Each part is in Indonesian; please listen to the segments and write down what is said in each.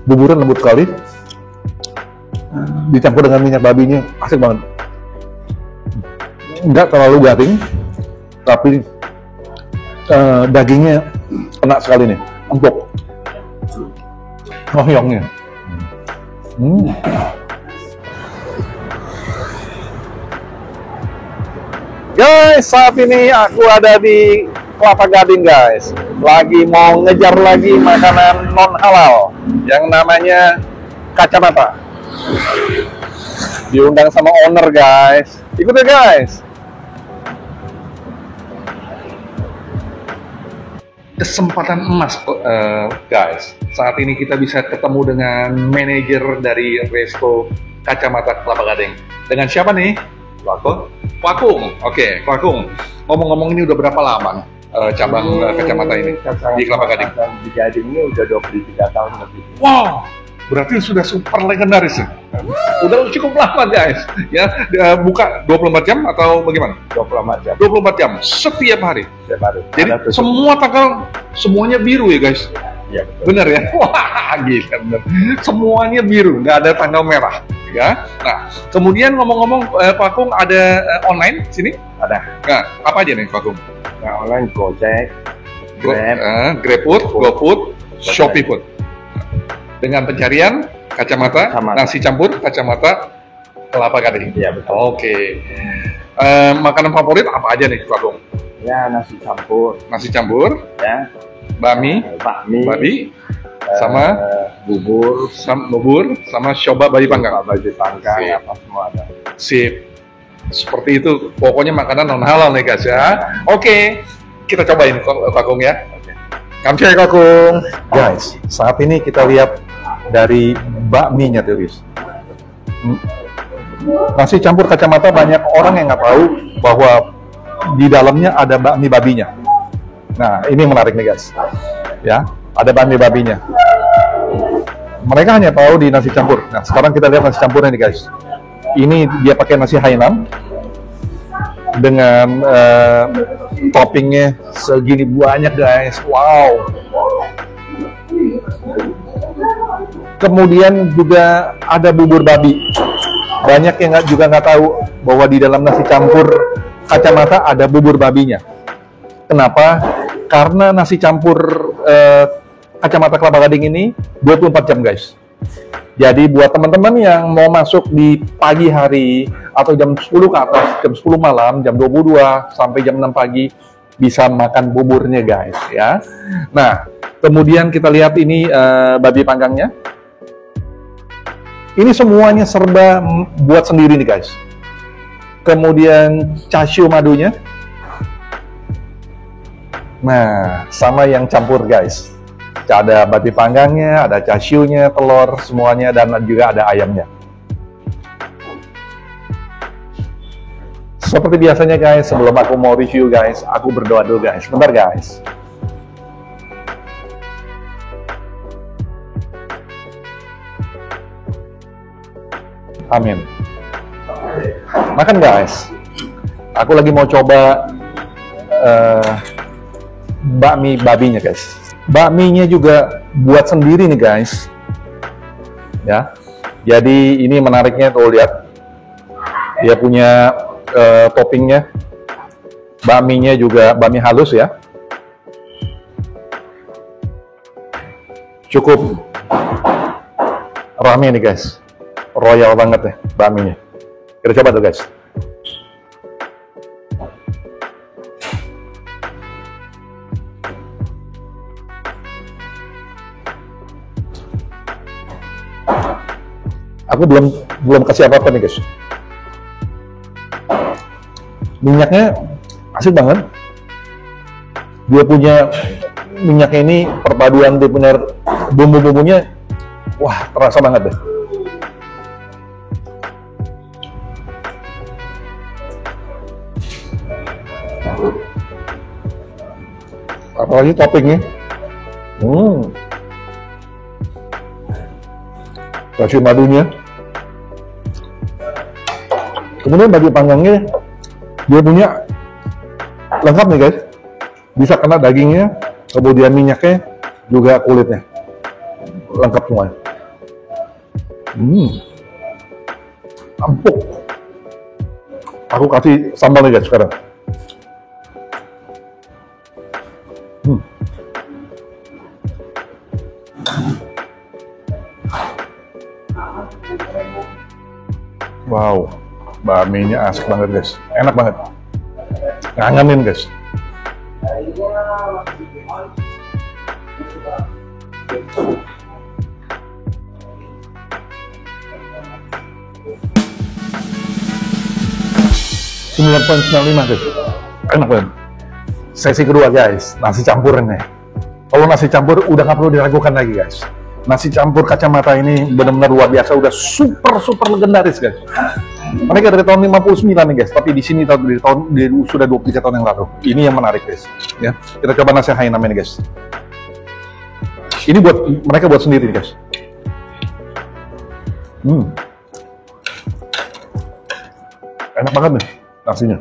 buburnya lembut sekali, dicampur dengan minyak babinya, asik banget. Nggak terlalu garing, tapi dagingnya enak sekali nih, empuk, ngohyongnya. Guys, saat ini aku ada di Kelapa Gading, guys. Lagi mau ngejar lagi makanan non halal yang namanya kacamata. Diundang sama owner, guys. Ikut ya, guys. Kesempatan emas, guys. Saat ini kita bisa ketemu dengan manajer dari resto kacamata Kelapa Gading. Dengan siapa nih? Kwakung. Oke, Kwakung. Ngomong-ngomong, ini udah berapa lama cabang kacamata ini di Kelapa Gading? Di Gading ini udah 23 tahun lebih. Wow, berarti sudah super legendaris ya? Udah cukup lama, guys. Ya, buka 24 jam atau bagaimana? 24 jam. 24 jam setiap hari. Setiap hari. Jadi semua tanggal semuanya biru ya, guys? Iya, betul. Bener ya? Wah, gila bener. Semuanya biru, nggak ada tanggal merah. Ya. Nah, kemudian ngomong-ngomong, Kwakung ada online sini? Ada. Nah, apa aja nih, Kwakung? Nah, online Gojek, Grab, GrabFood, GoFood, ShopeeFood. Dengan pencarian kacamata, nasi campur kacamata Kelapa Gading. Iya, betul. Oke. Makanan favorit apa aja nih, Kwakung? Ya, nasi campur. Nasi campur, Ya. bakmi, sama bubur, sama coba bayi panggang. Bayi panggang, apa semua ada. Sip. Seperti itu. Pokoknya makanan non halal nih, guys ya. Oke. Kita cobain, Kwakung ya. Kamsahamnida, Kwakung. Guys, saat ini kita lihat dari bakminya, Tiris. Nasi campur kacamata, banyak orang yang nggak tahu bahwa di dalamnya ada bakmi babinya. Nah, ini menarik nih, guys. Ya, ada bakmi babinya. Mereka hanya tahu di nasi campur. Nah, sekarang kita lihat nasi campurnya nih, guys. Ini dia pakai nasi Hainan dengan toppingnya segini banyak, guys. Wow. Kemudian juga ada bubur babi. Banyak yang juga nggak tahu bahwa di dalam nasi campur kacamata ada bubur babinya. Kenapa? Karena nasi campur kacamata Kelapa Gading ini 24 jam, guys. Jadi buat teman-teman yang mau masuk di pagi hari atau jam 10 ke atas, jam 10 malam, jam 22 sampai jam 6 pagi bisa makan buburnya, guys, ya. Nah, kemudian kita lihat ini babi panggangnya. Ini semuanya serba buat sendiri nih, guys. Kemudian chashu madunya. Nah, sama yang campur, guys. Ada babi panggangnya, ada chashu-nya, telur, semuanya, dan juga ada ayamnya. Seperti biasanya, guys, sebelum aku mau review, guys, aku berdoa dulu, guys. Bentar, guys. Amin. Makan, guys. Aku lagi mau coba bakmi babinya, guys. Bakminya juga buat sendiri nih, guys. Ya. Jadi ini menariknya tuh, lihat. Dia punya toppingnya. Bakminya juga bakmi halus ya. Cukup rame nih, guys. Royal banget ya bakminya. Kita coba tuh, guys. Aku belum kasih apa-apa nih, guys. Minyaknya asik banget. Dia punya minyaknya ini, perpaduan dia punya bumbu-bumbunya, wah, terasa banget deh. Apalagi toppingnya. Kasih madunya. Kemudian bagi panggangnya, dia punya lengkap nih, guys. Bisa kena dagingnya, kemudian minyaknya, juga kulitnya. Lengkap semua. Empuk. Aku kasih sambal nih guys sekarang. Wow, bakminya asik banget guys, enak banget, ngangenin guys. $9.95 guys, enak banget. Sesi kedua guys, nasi campur ini. Kalau nasi campur udah nggak perlu diragukan lagi guys. Nasi campur kacamata ini benar-benar luar biasa, udah super legendaris guys. Mereka dari tahun 59 nih guys, tapi di sini sudah 23 tahun yang lalu. Ini yang menarik guys. Ya, kita coba nasi Hainam ini guys. Ini mereka buat sendiri guys. Enak banget nih nasinya.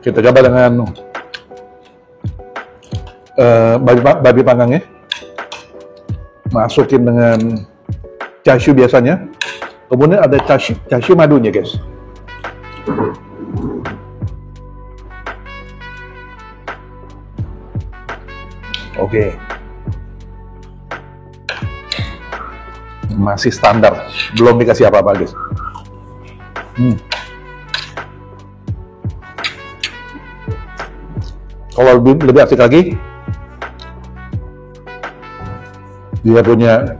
Kita coba dengan babi panggangnya, masukin dengan chashu biasanya, kemudian ada chashu madunya guys. Oke. Masih standar, belum dikasih apa-apa guys. Kalau lebih asik lagi, dia punya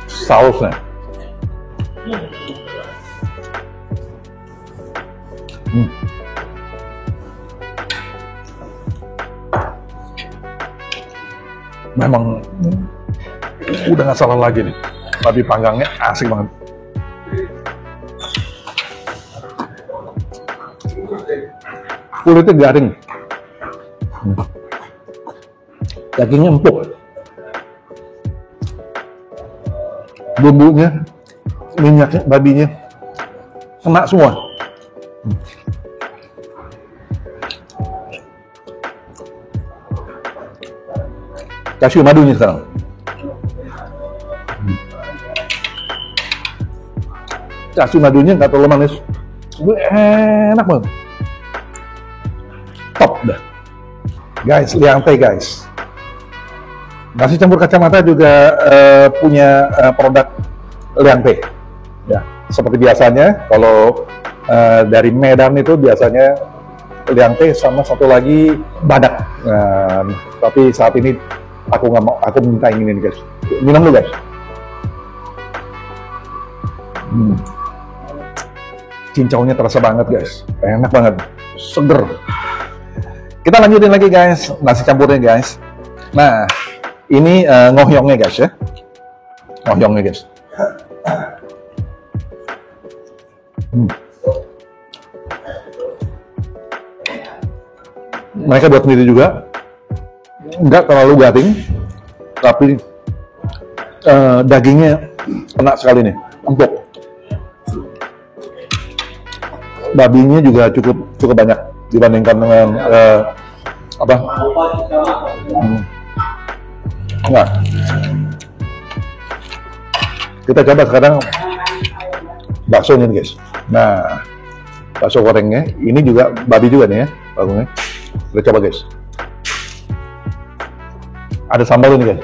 sausnya. Memang udah nggak salah lagi nih, babi panggangnya asik banget. Kulitnya garing, dagingnya empuk, bumbunya, minyaknya, babinya kena semua. Kasih madunya sekarang. Kasih madunya nggak terlalu manis, enak banget. Top dah. Guys, liang teh guys. Nasi campur kacamata juga punya produk liang teh. Ya, seperti biasanya kalau dari Medan itu biasanya liang teh sama satu lagi badak. Tapi saat ini aku nggak mau, aku minta ini guys. Minum dulu guys. Cincaunya terasa banget guys, enak banget, seger. Kita lanjutin lagi guys, nasi campurnya guys. Nah, ini ngohyongnya guys ya, ngohyongnya guys. Mereka buat sendiri juga, nggak terlalu garing, tapi dagingnya enak sekali nih, empuk. Babinya juga cukup banyak dibandingkan dengan enggak. Kita coba sekarang baksonya nih guys. Nah, bakso gorengnya ini juga babi juga nih ya, baksonya. Kita coba guys. Ada sambal ini guys.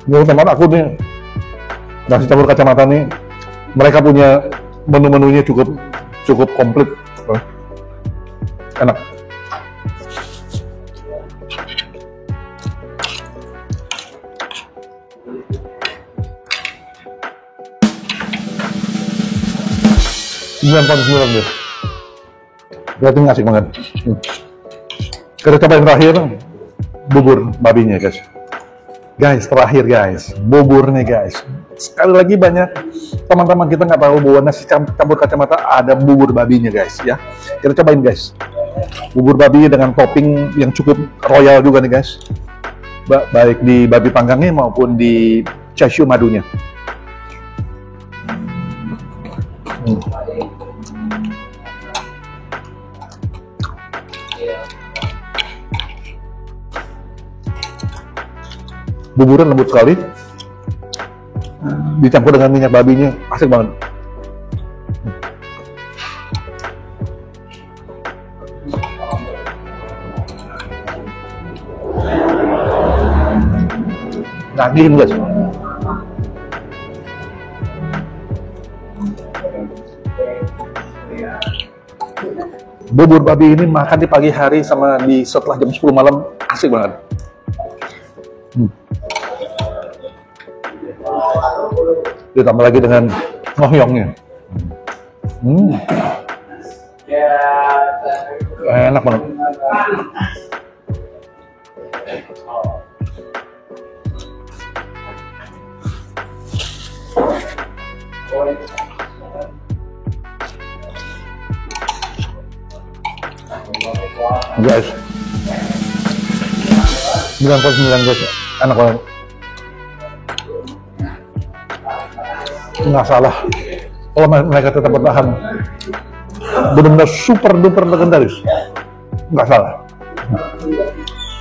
Menurut teman aku nih, nasi campur kacamata nih, mereka punya menu-menunya cukup komplit, enak. $9.9 deh, berarti asik banget. Kita coba yang terakhir, bubur babinya guys. Guys, terakhir guys, bubur nih guys. Sekali lagi banyak teman-teman kita nggak tahu bahwa nasi campur kacamata ada bubur babinya guys ya. Kita cobain guys. Bubur babi dengan topping yang cukup royal juga nih guys. Baik di babi panggangnya maupun di chashu madunya. Buburnya lembut sekali, dicampur dengan minyak babinya, asik banget. Nagihin guys. Bubur babi ini makan di pagi hari sama di setelah jam 10 malam asik banget. Ditambah lagi dengan ngoyongnya. Enak banget. Guys, 9,9 guys, enak banget. Nggak salah kalau mereka tetap bertahan, benar-benar super duper legendaris, nggak salah.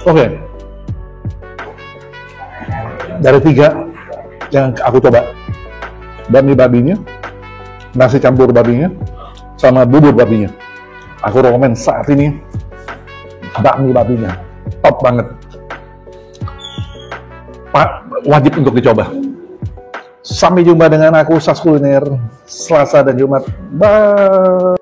Oke. Dari 3 yang aku coba, bakmi babinya, nasi campur babinya, sama bubur babinya, aku rekomen saat ini bakmi babinya, top banget. Pak, wajib untuk dicoba. Sampai jumpa dengan aku, Sas Kuliner, Selasa dan Jumat. Bye.